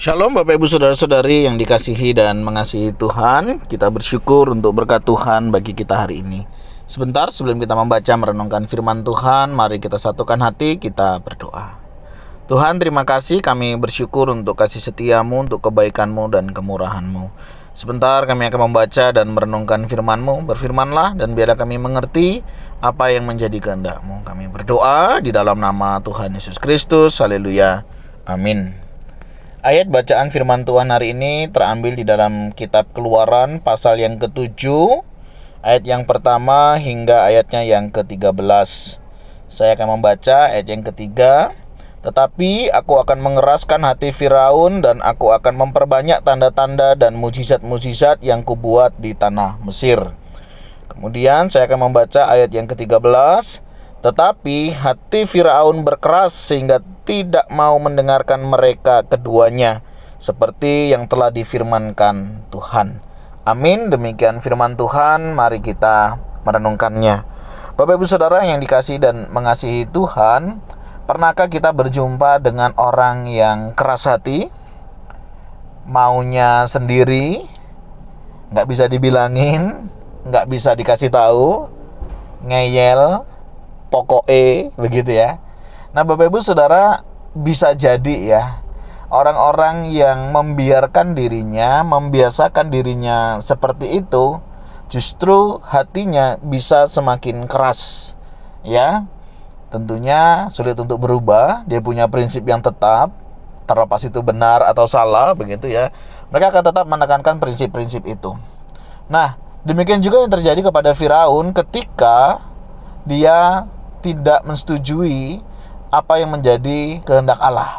Shalom Bapak Ibu Saudara-saudari yang dikasihi dan mengasihi Tuhan. Kita bersyukur untuk berkat Tuhan bagi kita hari ini. Sebentar sebelum kita membaca merenungkan firman Tuhan, mari kita satukan hati, kita berdoa. Tuhan, terima kasih, kami bersyukur untuk kasih setiamu, untuk kebaikanmu dan kemurahanmu. Sebentar kami akan membaca dan merenungkan firman-Mu. Berfirmanlah dan biarlah kami mengerti apa yang menjadi kehendak-Mu. Kami berdoa di dalam nama Tuhan Yesus Kristus. Haleluya. Amin. Ayat bacaan firman Tuhan hari ini terambil di dalam kitab Keluaran pasal yang ke-7, ayat yang pertama hingga ayatnya yang ke-13. Saya akan membaca ayat yang ketiga. Tetapi aku akan mengeraskan hati Firaun dan aku akan memperbanyak tanda-tanda dan mujizat-mujizat yang kubuat di tanah Mesir. Kemudian saya akan membaca ayat yang ke-13. Tetapi hati Firaun berkeras sehingga tidak mau mendengarkan mereka keduanya, seperti yang telah difirmankan Tuhan. Amin. Demikian firman Tuhan, mari kita merenungkannya. Bapak Ibu Saudara yang dikasihi dan mengasihi Tuhan, pernahkah kita berjumpa dengan orang yang keras hati, maunya sendiri, nggak bisa dibilangin, nggak bisa dikasih tahu, ngeyel, pokoknya begitu ya. Nah Bapak Ibu Saudara, bisa jadi ya, orang-orang yang membiarkan dirinya, membiasakan dirinya seperti itu, justru hatinya bisa semakin keras ya. Tentunya sulit untuk berubah. Dia punya prinsip yang tetap, terlepas itu benar atau salah begitu ya. Mereka akan tetap menekankan prinsip-prinsip itu. Nah, demikian juga yang terjadi kepada Firaun ketika dia tidak menyetujui apa yang menjadi kehendak Allah.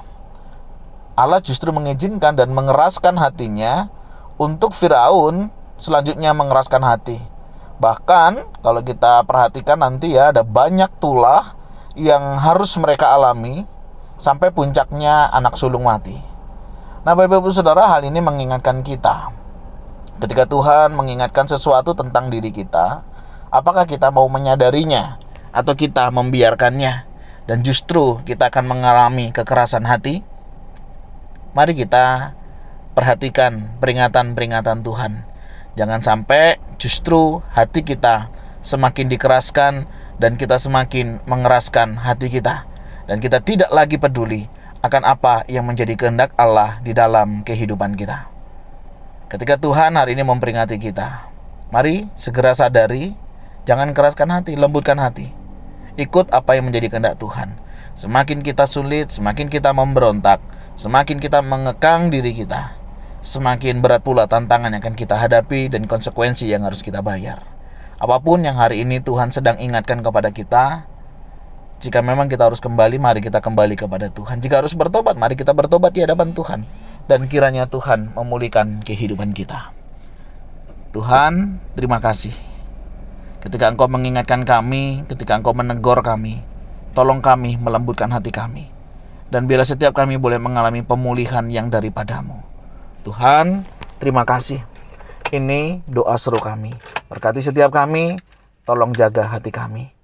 Allah justru mengizinkan dan mengeraskan hatinya untuk Firaun selanjutnya mengeraskan hati. Bahkan kalau kita perhatikan nanti ya, ada banyak tulah yang harus mereka alami sampai puncaknya anak sulung mati. Nah Bapak Ibu Saudara, hal ini mengingatkan kita. Ketika Tuhan mengingatkan sesuatu tentang diri kita, apakah kita mau menyadarinya atau kita membiarkannya dan justru kita akan mengalami kekerasan hati? Mari kita perhatikan peringatan-peringatan Tuhan. Jangan sampai justru hati kita semakin dikeraskan dan kita semakin mengeraskan hati kita, dan kita tidak lagi peduli akan apa yang menjadi kehendak Allah di dalam kehidupan kita. Ketika Tuhan hari ini memperingati kita, mari segera sadari, jangan keraskan hati, lembutkan hati. Ikut apa yang menjadi kehendak Tuhan. Semakin kita sulit, semakin kita memberontak, semakin kita mengekang diri kita, semakin berat pula tantangan yang akan kita hadapi dan konsekuensi yang harus kita bayar. Apapun yang hari ini Tuhan sedang ingatkan kepada kita, jika memang kita harus kembali, mari kita kembali kepada Tuhan. Jika harus bertobat, mari kita bertobat di hadapan Tuhan. Dan kiranya Tuhan memulihkan kehidupan kita. Tuhan, terima kasih. Ketika Engkau mengingatkan kami, ketika Engkau menegur kami, tolong kami melembutkan hati kami. Dan biarlah setiap kami boleh mengalami pemulihan yang daripadamu. Tuhan, terima kasih. Ini doa seru kami. Berkati setiap kami, tolong jaga hati kami.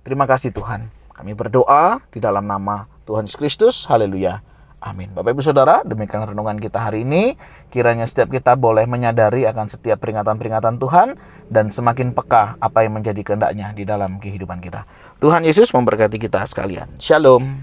Terima kasih Tuhan. Kami berdoa di dalam nama Tuhan Yesus Kristus. Haleluya. Amin. Bapak Ibu Saudara, demikian renungan kita hari ini. Kiranya setiap kita boleh menyadari akan setiap peringatan-peringatan Tuhan dan semakin peka apa yang menjadi kehendaknya di dalam kehidupan kita. Tuhan Yesus memberkati kita sekalian. Shalom.